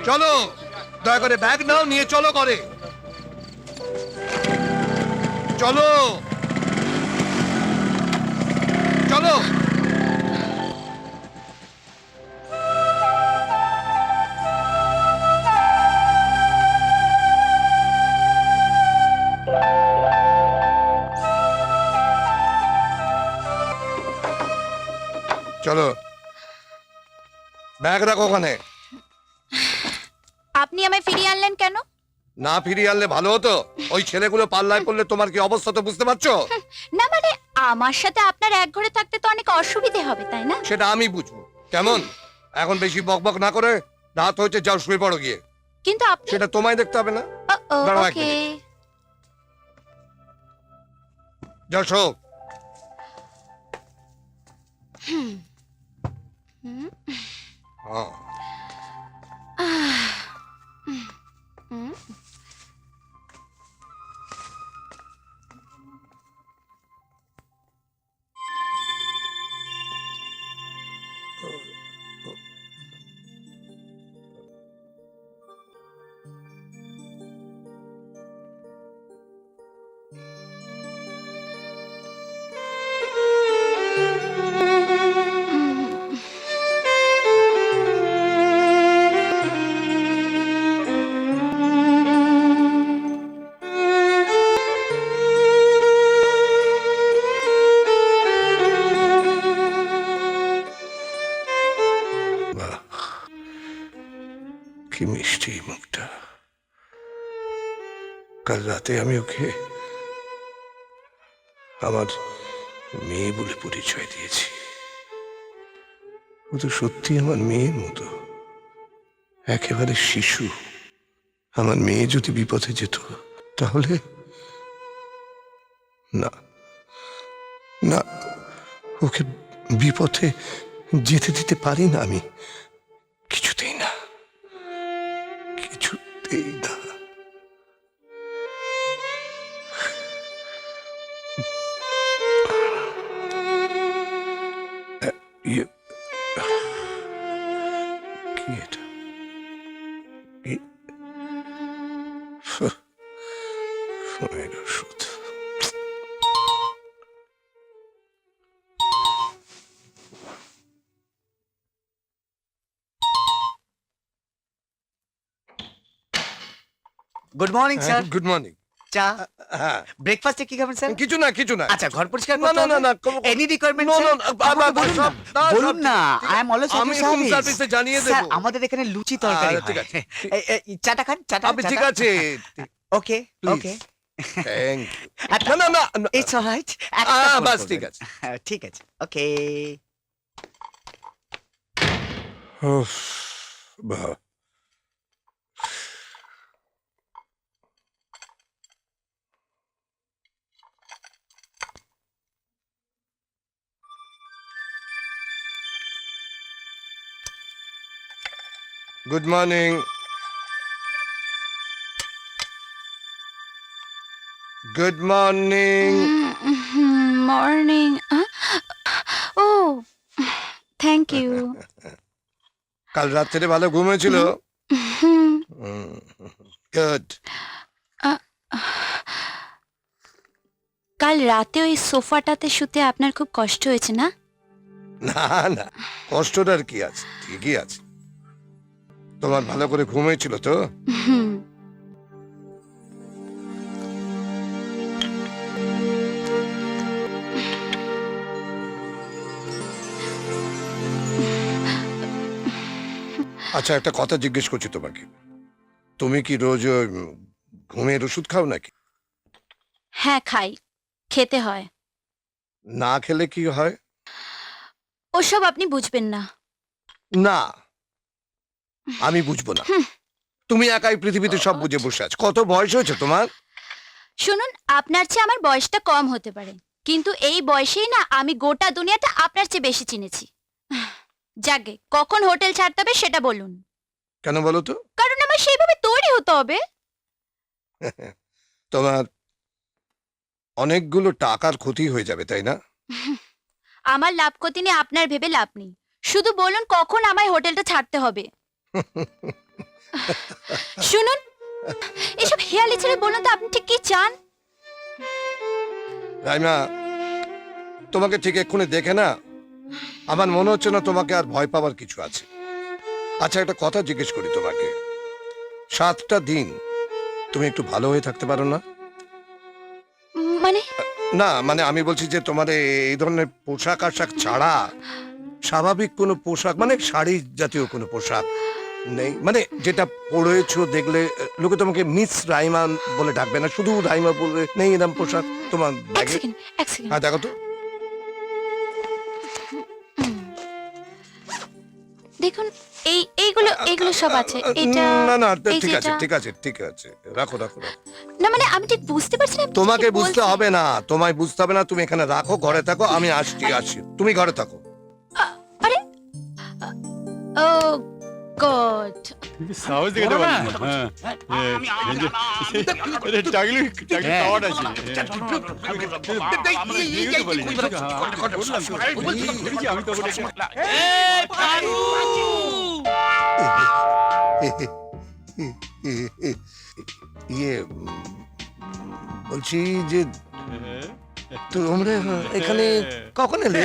চলো, দয়া করে ব্যাগ নাও, নিয়ে চলো করে। চলো চলো। চলো, ব্যাগ রাখো ওখানে। আপনি আমায় ফিরিয়ে আনলেন কেন? না ফিরিয়ে আনলে ভালো হতো। ওই ছেলেগুলো পাল্লায় পড়লে তোমার কি অবস্থা তো বুঝতে পারছো। না মানে আমার সাথে আপনার এক ঘরে থাকতে তো অনেক অসুবিধে হবে, তাই না? সেটা আমি বুঝবো। কেমন, এখন বেশি বকবক না করে রাত হয়েছে, যাও শুয়ে পড়ো গিয়ে। কিন্তু আপনি সেটা তোমায় দেখতে হবে না। দাঁড়াও এক ওকে। মিনিট। যাও শো। হ্যাঁ, বাহ, কি মিষ্টি মুখটা। কাল রাতে আমি ওকে আমার মেয়ে বলে পরিচয় দিয়েছি। ও তো সত্যি আমার মেয়ের মতো, একেবারে শিশু। আমার মেয়ে যদি বিপদে যেত তাহলে না, না, ওকে বিপথে যেতে দিতে পারি না আমি, কিছুতেই না, কিছুতেই না। কি এটা? কি? সময়ের ওষুধ। Good morning sir. Good morning. চা হ্যাঁ, ব্রেকফাস্টে কি খাবেন স্যার? কিছু না, কিছু না। আচ্ছা, ঘর পরিষ্কার না, করতে না, হবে? না, না, কোনো- এনি রিকোয়ারমেন্ট No, no, বলুন না, আই এম অলওয়েজ আমি room service এ জানিয়ে স্যার, দেবো। আমাদের এখানে লুচি তরকারি ঠিক হয়। আছে। চাটা খান, চাটা। আপনি ঠিক আছে। Okay Please. Okay. Thank you. না, না, না, ইটস অলরাইট। বাস ঠিক আছে। ঠিক আছে, ওকে। উফ, বাহ। Good morning. Good morning. Morning. ও থ্যাংক ইউ। কাল রাত্রে ভালো ঘুম হয়েছিল? গুড। কাল রাতে ওই সোফাটাতে শুতে আপনার খুব কষ্ট হয়েছে না? না না, কষ্টটার কি আছে, ঠিকই আছে। তোমার ভালো করে ঘুম হয়েছিল তো? হুম। আচ্ছা একটা কথা জিজ্ঞেস করছি তোমাকে, তুমি কি রোজ ওই, ঘুমের ওষুধ খাও নাকি? হ্যাঁ খাই, খেতে হয়। না খেলে কি হয়? ওসব আপনি বুঝবেন না। না, আমি বুঝবো না। তুমি একাই পৃথিবীতে সব বুঝে বসে আছো। কত বয়স হয়েছে তোমার? শুনুন, আপনার চেয়ে আমার বয়সটা কম হতে পারে, কিন্তু এই বয়সেই না আমি গোটা দুনিয়াটা আপনার চেয়ে বেশি চিনেছি। যাকে কখন হোটেল ছাড়তে হবে সেটা বলুন। কেন বলো তো? কারণ আমার সেইভাবে তৈরি হতে হবে। তোমার অনেকগুলো টাকার ক্ষতি হয়ে যাবে, তাই না? আমার লাভ ক্ষতি নিয়ে আপনার ভেবে লাভ নেই, শুধু বলুন কখন আমায় হোটেলটা ছাড়তে হবে। শুনুন, এসব হেয়ালি ছেড়ে বলুন তো আপনি ঠিক কি চান? রাইমা, তোমাকে ঠিক এক্ষুনি দেখে না আমার মনে হচ্ছে না তোমাকে আর ভয় পাওয়ার কিছু আছে। আচ্ছা একটা কথা জিজ্ঞেস করি তোমাকে, 7টা দিন তুমি একটু ভালো হয়ে থাকতে পারো না? মানে না মানে আমি বলছি যে তোমার এই ধরনের পোশাক আশাক ছাড়া স্বাভাবিক কোনো পোশাক, মানে শাড়ি জাতীয় কোনো পোশাক নেই? মানে যেটা পরেছো দেখলে লোকে তোমাকে মিস রাইমা বলে ডাকবে না, শুধু রাইমা বলবে, নেই এরকম পোশাক তোমার এক ব্যাগে? সেকেন্ড, এক সেকেন্ড। হ্যাঁ দেখো তো। দেখুন, এইগুলো সব আছে। এটা না না এই ঠিক যে আছে এটা- ঠিক আছে ঠিক আছে, রাখো রাখো রাখো। না মানে আমি ঠিক বুঝতে পারছি না আপনি তোমাকে কি বুঝতে বলছেন। হবে না, তোমায় বুঝতে হবে না, তুমি এখানে রাখো, ঘরে থাকো, আমি আসছি, তুমি ঘরে থাকো। আরে ও গড, সাহস দেখাতে পারি না। টাকলি টাকলি পাওয়ার আছে। আমি তো বলে ইয়ে বলছি যে তোমরা এখানে কখন এলে?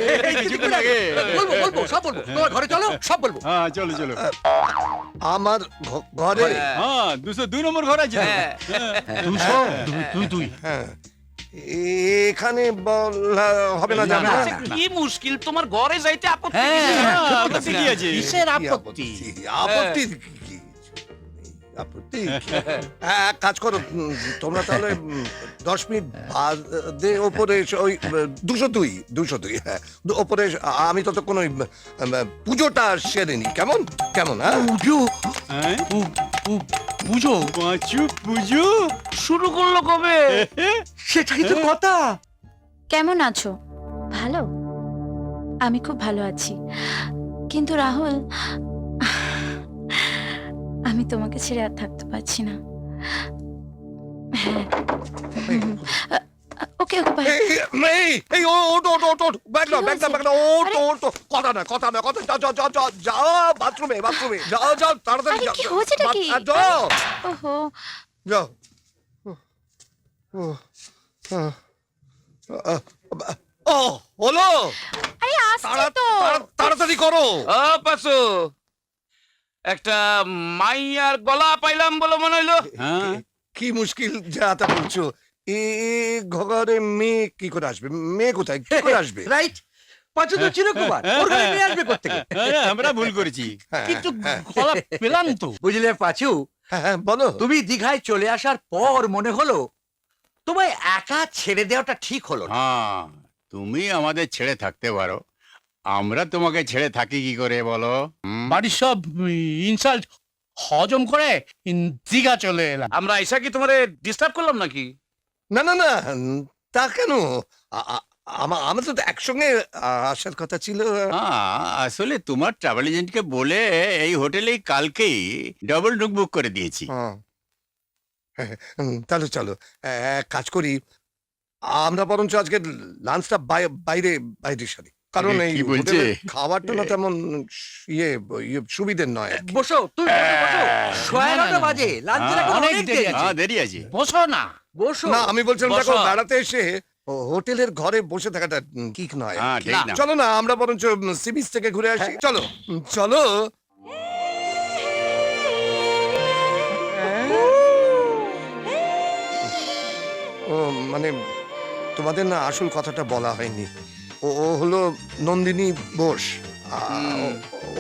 বলবো বলবো সব বলবো, তোমার ঘরে চলো, সব বলবো। হ্যাঁ চলো চলো। আমার ঘরে? হ্যাঁ 202 নম্বর ঘর আছে। হ্যাঁ এখানে বলা হবে না, জানো? আচ্ছা, কি মুশকিল তোমার ঘরে যাইতে আপত্তি আপত্তি কি আছে? কিসের কি আপত্তি? আপত্তি কি? আপত্তি? হ্যাঁ এক কাজ করো, তোমরা তাহলে 10 মিনিট বাদে ওপরে ওই 202 হ্যাঁ ওপরে, আমি ততক্ষণ ওই পুজোটা সেরে নি, কেমন কেমন? হ্যাঁ হ্যাঁ পুজো পাঁচু পুজো শুরু করলো কবে? সেটাই তো কথা। কেমন আছো? ভালো? আমি খুব ভালো আছি, কিন্তু রাহুল, আমি তোমাকে ছেড়ে আর থাকতে পারছি না। হ্যাঁ ওকে ওকে বাই। এই ওট ব্যাগ না কথা না যাও বাথরুমে যাও তাড়াতাড়ি আরে যাও, কি হয়েছেটা কি? যাও ওহো, যাও। ও হলো, আরে আসছে তো। তাড়াতাড়ি করো। ও পাসু, একটা মাইয়ার গলা পাইলাম বলে মনে হইলো। হ্যাঁ কি মুশকিল যা তা বলছো, এ ঘরে মেয়ে কি করে আসবে? মেয়ে কোথায় কি করে আসবে? রাইট, পাঁচু তো চিরকুমার, ওর ঘরে মেয়ে আসবে কোত্থেকে? আমরা ভুল করেছি। হ্যাঁ, কিন্তু হ্যাঁ, গলা পেলাম তো। বুঝলে পাঁচু, হ্যাঁ, বলো। তুমি দীঘায় চলে আসার পর মনে হলো তোমায় একা ছেড়ে দেওয়াটা ঠিক হলো না। হ্যাঁ তুমি আমাদের ছেড়ে থাকতে পারো, আমরা তোমাকে ছেড়ে থাকি কি করে বলো? বাড়ির সব ইনসাল্ট হজম করে দীঘা চলে এলাম। আমরা এসা কি তোমারে ডিস্টার্ব করলাম নাকি? না তা কেন? আমরা তো একসঙ্গে আসার কথা ছিল। আসলে তোমার ট্রাভেল এজেন্টকে বলে এই হোটেলেই কালকেই ডাবল রুম বুক করে দিয়েছি। তাহলে চলো এক কাজ করি, আমরা বরঞ্চ আজকে লাঞ্চটা বাইরে সারি, কারণ এই কি বলছে? হোটেলের খাবারটা না তেমন ইয়ে সুবিধের নয় আর কি। বসো, তুমি বসো। 9:30 বাজে, লাঞ্চের এখন অনেক দেরি আছে। দেরি আছে। বসো না। বসো। না আমি বলছিলাম দেখো, বসো। বেড়াতে এসে হোটেলের ঘরে বসে থাকাটা ঠিক নয়। হ্যাঁ ঠিক না। চলো না আমরা বরঞ্চ সি বিচ থেকে ঘুরে আসি, চলো চলো। ও মানে তোমাদের না আসল কথাটা বলা হয়নি, ও হলো নন্দিনী বোস,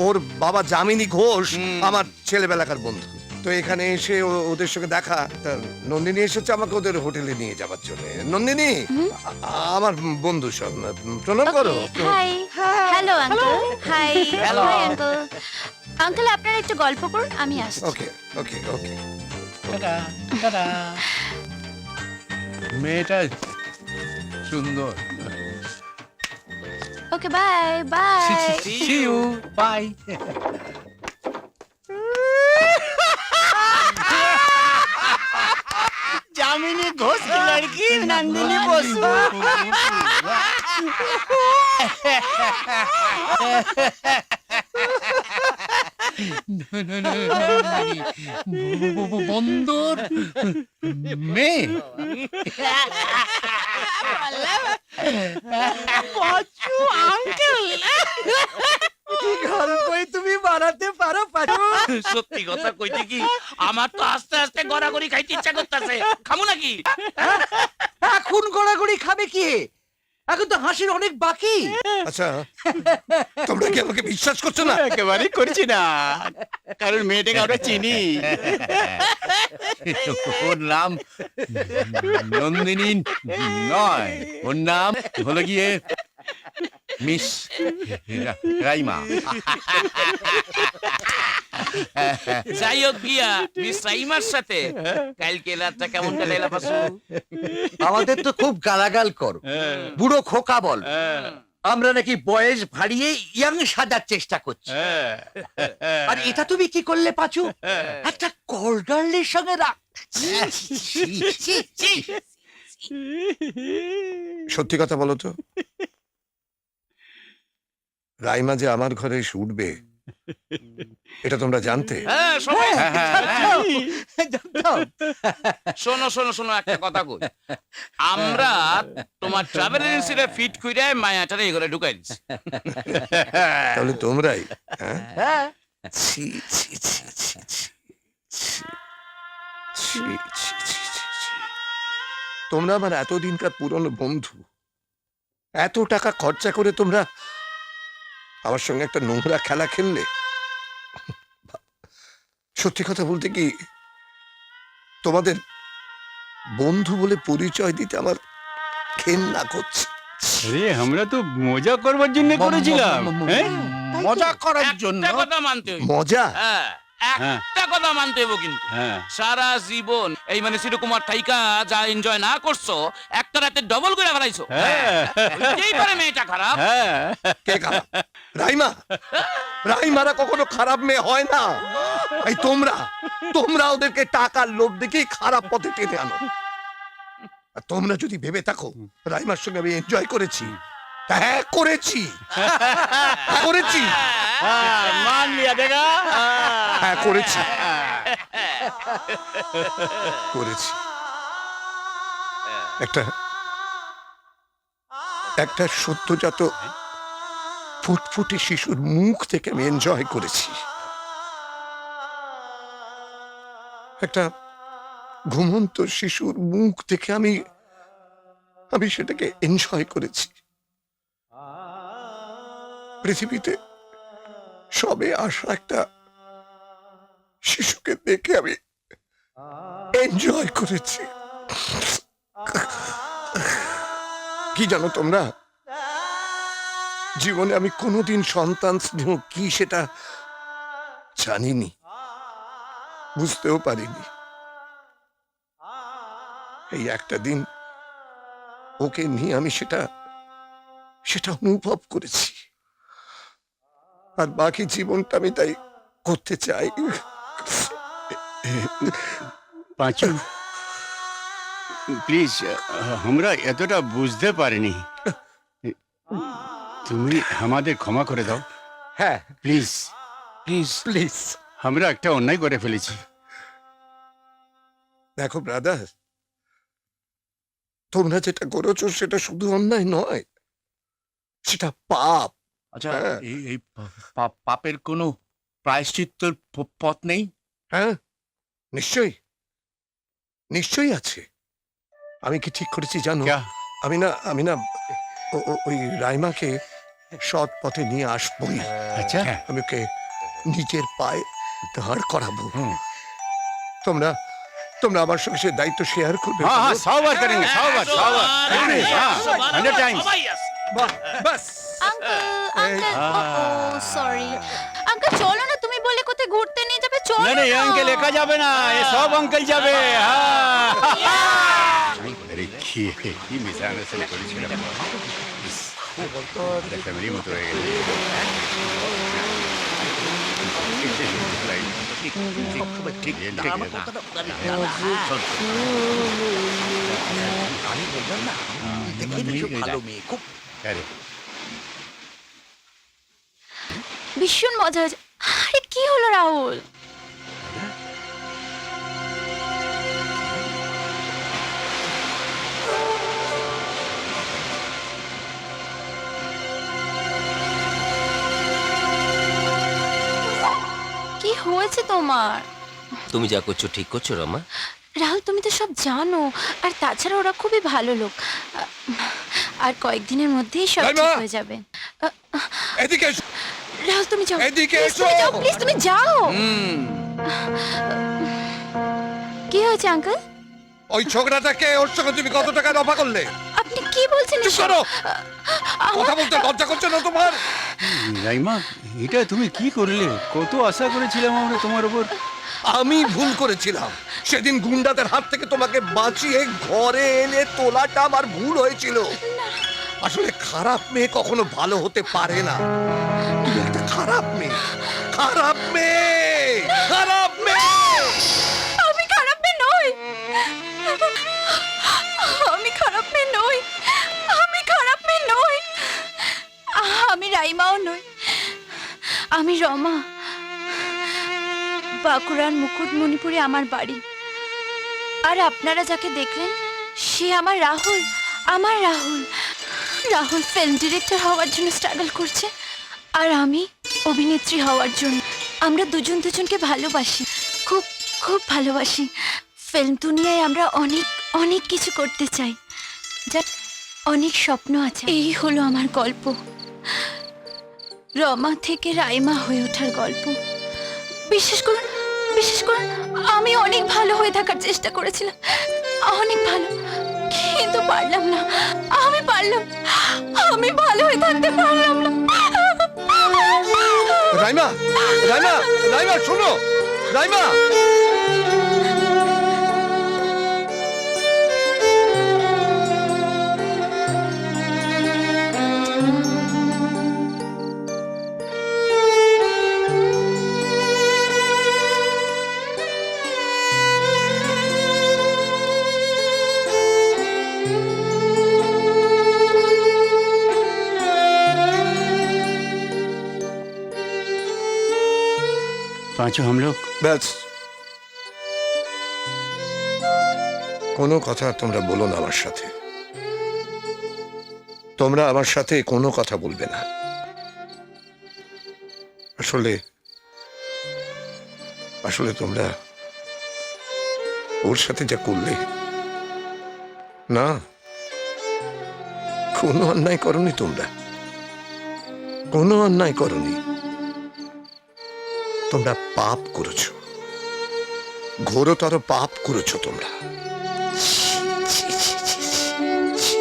ওর বাবা যামিনী ঘোষ আমার ছেলেবেলাকার বন্ধু। তো এখানে এসে ওদের সঙ্গে দেখা, তা নন্দিনী এসেছে আমাকে ওদের হোটেলে নিয়ে যাবার জন্য। নন্দিনী আমার বন্ধু সব, প্রণাম করো। Hi hello uncle. High hi uncle. Uncle আপনারা একটু গল্প করুন, আমি আসছি। ওকে ওকে ওকে। মেয়েটা সুন্দর। Okay bye bye. See you. Bye. Jamini Ghosh কি লড়কি নন্দিনী বসু। বন্দর মেয়ে। পাঁচু আঙ্কেল কি গল্পই তুমি বানাতে পারো পাঁচু। সত্যি কথা কইতে কি আমার তো আস্তে আস্তে গড়াগড়ি খাইতে ইচ্ছা করতেছে, খামু নাকি? এখন গড়াগড়ি খাবে কি? এখন তো হাসির অনেক বাকি। আচ্ছা, তোমরা কি আমাকে বিশ্বাস করছো না? একেবারে করছি না, কারণ মেয়েটাকে আমরা চিনি। ওর নাম নন্দিনী নয়, ওর নাম হলো গিয়ে মিস রাইমা। যাই হোক গিয়া মিস রাইমার সাথে কালকে রাতটা কেমন কাটাইলা পাসু? আমাদের তো খুব গালাগাল করো, বুড়ো খোকা বল। আমরা নাকি বয়স ভারিয়ে ইয়াং সাজার চেষ্টা করছি। আর এটা তুমি কি করলে পাচু? একটা কলগার্লের সঙ্গে সত্যি কথা বলো তো, রাইমা যে আমার ঘরে এসে উঠবে এটা তোমরা জানতে? হ্যাঁ সবাই শোনো শোনো শোনো, একটা কথা কই। আমরা তোমার ট্রাভেল এজেন্সিটা ফিট কইরা মায়াটারে এই ঘরে ঢুকাই দিছি। তাহলে তোমরাই? হ্যাঁ ছি ছি ছি ছি ছি ছি ছি ছি ছি ছি ছি। তোমরা আমার এতদিনকার পুরনো বন্ধু, এত টাকা খরচা করে তোমরা আমার সঙ্গে একটা নোংরা খেলা খেললে। সত্যি কথা বলতে কি, তোমাদের বন্ধু বলে পরিচয় দিতে আমার ঘেন্না করছে। আরে আমরা তো মজা করবার জন্য করেছিলাম। মজা করার জন্য। একটা কথা মানতে হইব। মজা? হ্যাঁ, একটা কথা মানতে হইব কিন্তু। সারা জীবন এই মানে শ্রীকুমার থাইকা যা এনজয় না করছো, একটা রাতে ডবল করে ফেলাইছো। এই পারে মেয়েটা খারাপ। কে খারাপ? রাইমা? রাইমারা কখনো খারাপ মেয়ে হয় না। এই তোমরা ওদেরকে টাকার লোভ দেখেই খারাপ পথে টেনে আনো। আর তোমরা যদি ভেবে থাকো রাইমার সঙ্গে আমি এনজয় করেছি, হ্যাঁ করেছি, করেছি, মান লিয়া দেখা। হ্যাঁ করেছি, করেছি। একটা সদ্যজাত ফুটফুটে শিশুর মুখ থেকে আমি এনজয় করেছি। একটা ঘুমন্ত শিশুর মুখ থেকে আমি সেটাকে এনজয় করেছি। পৃথিবীতে সবে আসা একটা শিশুকে দেখে আমি এনজয় করেছি। কি জানো তোমরা, জীবনে আমি কোনোদিন সন্তান স্নেহ কি সেটা জানিনি, বুঝতেও পারিনি। এই একটা দিন ওকে নিয়ে আমি সেটা অনুভব করেছি। আর বাকি জীবনটা আমি তাই করতে চাই। পাঁচু প্লিজ, আমরা এতটা বুঝতে পারিনি, তুমি আমাদের ক্ষমা করে দাও। হ্যাঁ প্লিজ প্লিজ প্লিজ। আমরা একটা অন্যায় করে ফেলেছি। দেখো ব্রাদার, তোমরা যেটা করেছো সেটা শুধু অন্যায় নয়, সেটা পাপ। আচ্ছা, এই পাপের কোনো প্রায়শ্চিত্তর পথ নেই? হ্যাঁ নিশ্চয়ই, নিশ্চয়ই আছে। আমি কি ঠিক করেছি জানো? আমি না ওই রাইমাকে সৎ পথে নিয়ে আসবই। আচ্ছা আমি ওকে নিজের পায়ে দাঁড় করাবো। তোমরা তোমরা আমার সঙ্গে সে দায়িত্ব শেয়ার করবে? हाँ हाँ 100 बार करेंगे 100 बार 100 बार हाँ 100 टाइम्स বাহ, বাস। সরি আঙ্কেল চলো না, তুমি বলে কোথায় ঘুরতে নিয়ে যাবে, চলো नहीं नहीं না। अंकल एका जाबे ना ये सब अंकल जाबे हाँ अरे কি মিসআন্ডারস্ট্যান্ডিং করেছিলাম এটা ফ্যামিলি মতো হয়ে গেছে আমি বললাম না দেখে ভীষণ ভালো মেয়ে, খুব আরে ভীষণ মজা হয়েছে। আরে কি হলো রাহুল? কি হয়েছে তোমার? তুমি যা করছো ঠিক করছো রমা? রাহুল তুমি তো সব জানো, আর তাছাড়া ওরা খুবই ভালো লোক। আর কয়েকদিনের মধ্যেই সব রাইমা! ঠিক হয়ে যাবে। এদিকে এসো। রাহুল তুমি যাও, এদিকে Please, তুমি এসো। যাও, প্লিজ তুমি যাও। কি হয়েছে আঙ্কেল? ওই ছোকরাটাকে ওর সঙ্গে তুমি কত টাকা দফা করলে? আপনি কি বলছেন চুপ এসব? করো। আমার- কথা বলতে লজ্জা করছে না তোমার? রাইমা এটা তুমি কি করলে? কত আশা করেছিলাম আমরা তোমার উপর। আমি ভুল করেছিলাম। সেদিন গুন্ডাদের হাত থেকে তোমাকে বাঁচিয়ে ঘরে এনে তোলাটা আমার ভুল হয়েছিল। আসলে খারাপ মেয়ে কখনো ভালো হতে পারে না। তুমি একটা খারাপ মেয়ে, খারাপ মেয়ে, খারাপ মেয়ে। আমি খারাপ মেয়ে নই, আমি খারাপ মেয়ে নই, আমি খারাপ মেয়ে নই, আমি রাইমাও নই, আমি রমা। বাঁকুড়ার মুকুটমণিপুরে আমার বাড়ি। আর আপনারা যাকে দেখলেন সে আমার রাহুল, আমার রাহুল। রাহুল ফিল্ম ডিরেক্টর হওয়ার জন্য স্ট্রাগল করছে, আর আমি অভিনেত্রী হওয়ার জন্য। আমরা দুজন দুজনকে ভালোবাসি, খুব খুব ভালোবাসি। ফিল্ম দুনিয়ায় আমরা অনেক অনেক কিছু করতে চাই, যার অনেক স্বপ্ন আছে। এই হলো আমার গল্প, রমা থেকে রাইমা হয়ে ওঠার গল্প। বিশ্বাস করুন, বিশ্বাস করুন, আমি অনেক ভালো হয়ে থাকার চেষ্টা করেছিলাম, অনেক ভালো, কিন্তু পারলাম না। আমি ভালো হয়ে থাকতে পারলাম না। রাইমা, রাইমা, রাইমা শোনো, রাইমা। पांचों हम लोग ব্যাস, কোনো কথা তোমরা বলো না আমার সাথে। তোমরা আমার সাথে কোনো কথা বলবে না। আসলে আসলে তোমরা ওর সাথে যা করলে না, কোনো অন্যায় করনি তোমরা, কোনো অন্যায় করনি। তোমরা পাপ করেছো, ঘোরতর পাপ করেছো তোমরা। ছি, ছি, ছি, ছি।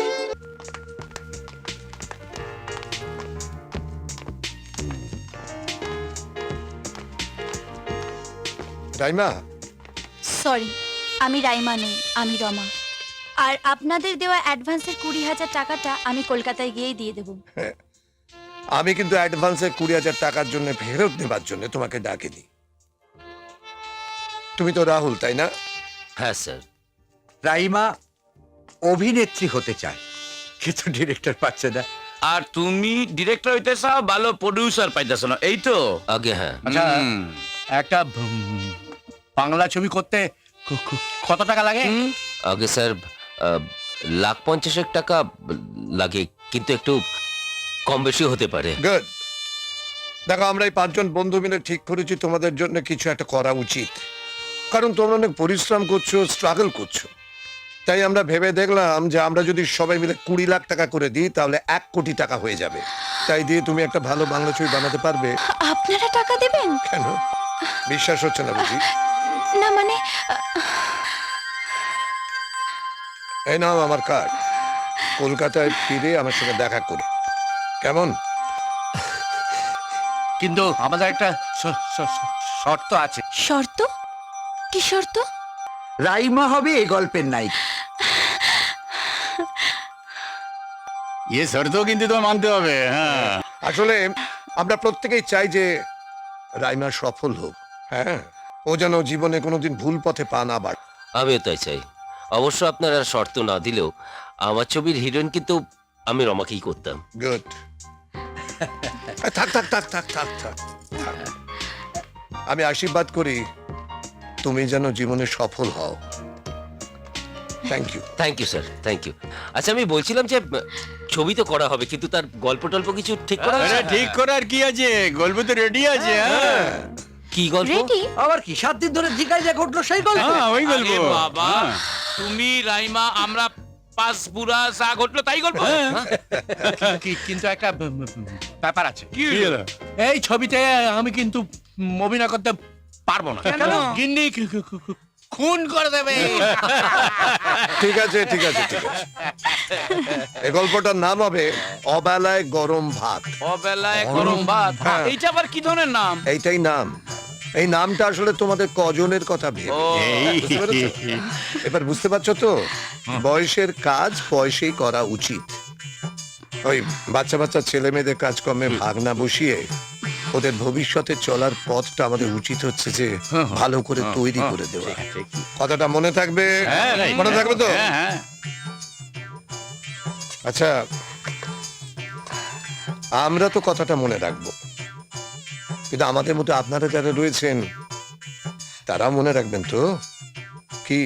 রাইমা, সরি, আমি রাইমা নই, আমি রমা। আর আপনাদের দেওয়া অ্যাডভান্সের 20,000 টাকাটা আমি কলকাতায় গিয়েই দিয়ে দেবো। আমি কিন্তু অ্যাডভান্সের 20,000 টাকার জন্য ফেরত নেবার জন্য তোমাকে ডাকিনি। তুমি তো রাহুল, তাই না? হ্যাঁ স্যার। রাইমা অভিনেত্রী হতে চায়, কিন্তু ডিরেক্টর পাচ্ছে না। আর তুমি ডিরেক্টর হইতেছ, ভালো প্রডিউসার পাইতেছ না, এই তো। আগে হ্যাঁ। আচ্ছা একটা বাংলা ছবি করতে কত টাকা লাগে? আগে স্যার 1,50,000 টাকা লাগে, কিন্তু একটু কম বেশি হতে পারে। গুড। দেখো, আমরা এই 5 জন বন্ধু মিলে ঠিক করেছি তোমাদের জন্য কিছু একটা করা উচিত, কারণ তোমরা অনেক পরিশ্রম করছো, স্ট্রাগল করছো। তাই আমরা ভেবে দেখলাম যে আমরা যদি সবাই মিলে 20 লাখ টাকা করে দিই তাহলে 1 কোটি টাকা হয়ে যাবে। তাই দিয়ে তুমি একটা ভালো বাংলা ছবি বানাতে পারবে? আপনারা টাকা দেবেন? কেন, বিশ্বাস হচ্ছে না বুঝি? না মানে এই নাও আমার কার্ড, কলকাতায় ফিরে আমার সঙ্গে দেখা করে। কেমন? কিন্তু আমাদের একটা শর্ত আছে। শর্ত? কি শর্ত? রাইমা হবে এই গল্পের নায়িকা। ইয়ে শর্ত কিন্তু তোমার মানতে হবে। হ্যাঁ, আসলে আমরা প্রত্যেকেই চাই যে রাইমা সফল হোক। হ্যাঁ, ও যেন জীবনে কোনোদিন ভুল পথে পা না বাড়ে। আমিও তাই চাই। অবশ্য আপনারা শর্ত না দিলেও আমার ছবির হিরোইন কিন্তু আমি রমাকেই করতাম। গুড। থাক থাক থাক থাক থাক থাক। আমি আশীর্বাদ করি তুমি যেন জীবনে সফল হও। Thank you. Thank you sir, thank you. আচ্ছা, আমি বলছিলাম যে ছবি তো করা হবে, কিন্তু তার গল্প টল্প কিছু ঠিক করা আরে হয়েছে? ঠিক করার কি আছে, গল্প তো রেডি আছে। হ্যাঁ, কি গল্প? রেডি? আবার কি 7 দিন ধরে জিগায় যা ঘটলো সেই গল্প? হ্যাঁ, ওই গল্প। আরে বাবা, হ্যাঁ। তুমি রাইমা আমরা পাঁচ বুড়া যা ঘটলো তাই গল্প। কিন্তু একটা ব্যাপার আছে। কি কি হলো? এই ছবিতে আমি কিন্তু অভিনয় করতে পারবো না। কেন? গিন্নি খুন করে দেবে। ঠিক আছে ঠিক আছে ঠিক আছে। এই গল্পটার নাম হবে অবেলায় গরম ভাত। অবেলায় গরম ভাত। হ্যাঁ। এইটা আবার কি ধরনের নাম? এইটাই নাম। এই নামটা আসলে তোমাদের কজনের কথা ভেবে। বুঝতে পেরেছো? এবার বুঝতে পারছো তো, বয়সের কাজ বয়সেই করা উচিত। ওই বাচ্চা বাচ্চা ছেলে মেয়েদের কাজকর্মে ভাগ না বসিয়ে ওদের ভবিষ্যতে চলার পথটা আমাদের উচিত হচ্ছে যে ভালো করে তৈরি করে দেওয়া। কথাটা মনে থাকবে? হ্যাঁ, right. মনে থাকবে তো? হ্যাঁ, হ্যাঁ। আচ্ছা, আমরা তো কথাটা মনে রাখবো, কিন্তু আমাদের মধ্যে আপনারা যারা রয়েছেন তারা মনে রাখবেন তো? কি